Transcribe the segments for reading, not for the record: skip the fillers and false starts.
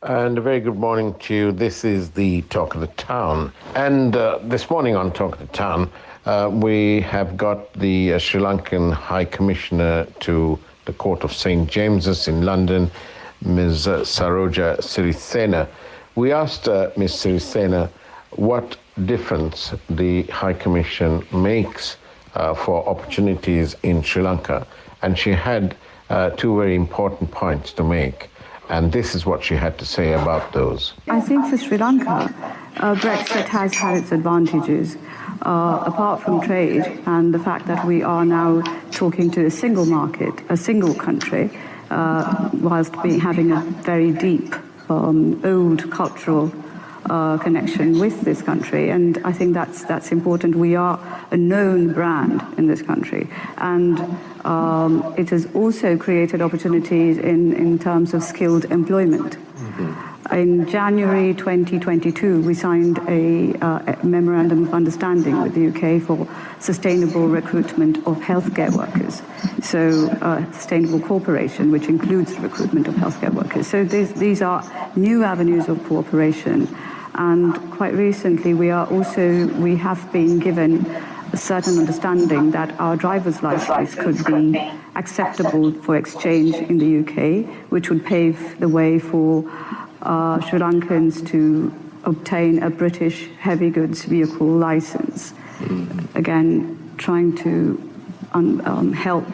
And a very good morning to you. This is the Talk of the Town. And this morning on Talk of the Town, we have got the Sri Lankan High Commissioner to the Court of St. James's in London, Ms. Saroja Sirisena. We asked Ms. Sirisena what difference the High Commission makes for opportunities in Sri Lanka. And she had two very important points to make. And this is what she had to say about those. I think for Sri Lanka, Brexit has had its advantages, apart from trade and the fact that we are now talking to a single market, a single country, whilst having a very deep, old cultural connection with this country. And I think that's important. We are a known brand in this country. And it has also created opportunities in terms of skilled employment. Mm-hmm. In January 2022, we signed a memorandum of understanding with the UK for sustainable recruitment of healthcare workers. So sustainable cooperation, which includes the recruitment of healthcare workers. So these are new avenues of cooperation. And quite recently, we have been given a certain understanding that our driver's license could be acceptable for exchange in the UK, which would pave the way for Sri Lankans to obtain a British heavy goods vehicle license. Mm-hmm. Again, trying to help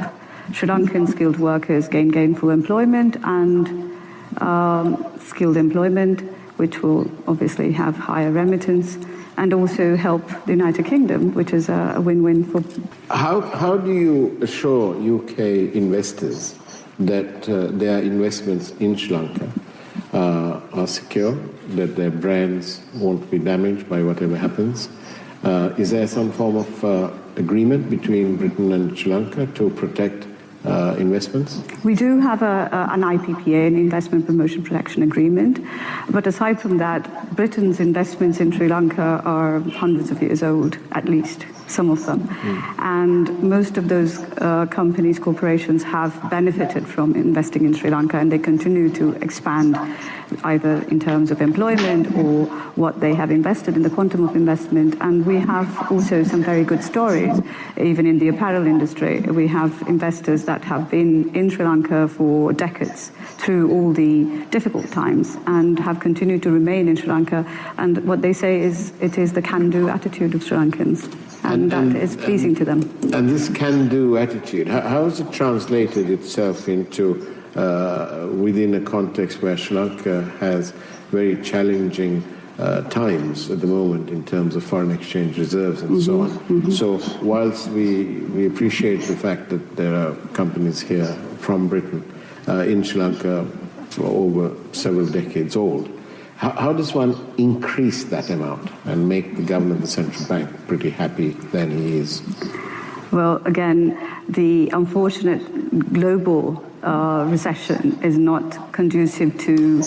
Sri Lankan skilled workers gain gainful employment and skilled employment, which will obviously have higher remittance, and also help the United Kingdom, which is a win-win for... How do you assure UK investors that their investments in Sri Lanka are secure, that their brands won't be damaged by whatever happens? Is there some form of agreement between Britain and Sri Lanka to protect investments? We do have an IPPA, an Investment Promotion Protection Agreement, but aside from that, Britain's investments in Sri Lanka are hundreds of years old, at least, some of them. And most of those companies, corporations have benefited from investing in Sri Lanka, and they continue to expand either in terms of employment or what they have invested in, the quantum of investment. And we have also some very good stories, even in the apparel industry. We have investors that have been in Sri Lanka for decades through all the difficult times and have continued to remain in Sri Lanka. And what they say is it is the can-do attitude of Sri Lankans. And that is pleasing to them. And this can-do attitude, how has it translated itself into within a context where Sri Lanka has very challenging times at the moment in terms of foreign exchange reserves and so on? Mm-hmm. So whilst we appreciate the fact that there are companies here from Britain in Sri Lanka for over several decades old, how does one increase that amount and make the governor of the central bank pretty happy than he is? Well, again, the unfortunate global recession is not conducive to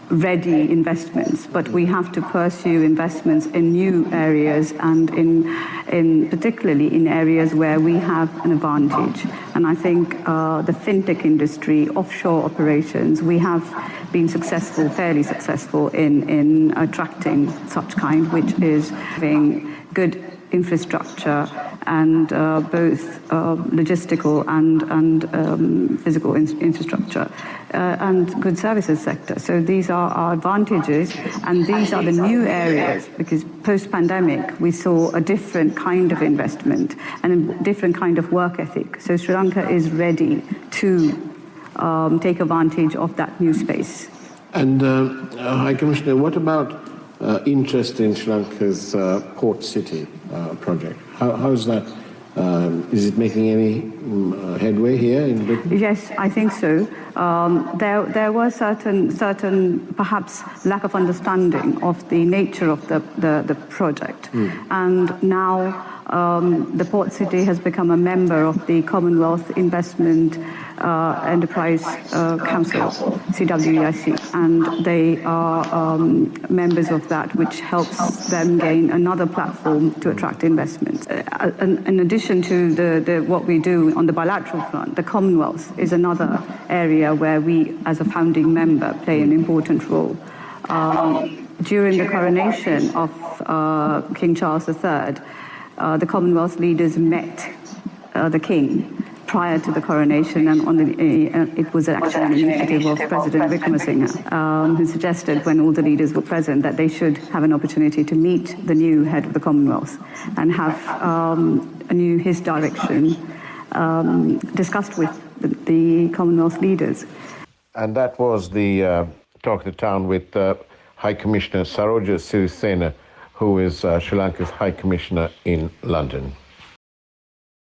ready investments, but we have to pursue investments in new areas and in particularly in areas where we have an advantage. And I think the fintech industry, offshore operations, we have been successful, fairly successful in attracting such kind, which is having good infrastructure and both logistical and physical infrastructure and good services sector. So these are our advantages, and these are the new areas, because post-pandemic we saw a different kind of investment and a different kind of work ethic. So Sri Lanka is ready to take advantage of that new space. And High Commissioner, what about interest in Sri Lanka's port city project? How is that? Is it making any headway here in Britain? Yes, I think so. There was certain perhaps lack of understanding of the nature of the project, and now The port city has become a member of the Commonwealth Investment Enterprise Council, CWEIC, and they are members of that, which helps them gain another platform to attract investment. In addition to what we do on the bilateral front, the Commonwealth is another area where we, as a founding member, play an important role. During the coronation of King Charles III, the Commonwealth leaders met the King prior to the coronation, and it was actually an initiative of President Wickramasinghe, who suggested, when all the leaders were present, that they should have an opportunity to meet the new head of the Commonwealth and have his direction discussed with the Commonwealth leaders. And that was the Talk of the Town with High Commissioner Saroja Sirisena, who is Sri Lanka's High Commissioner in London.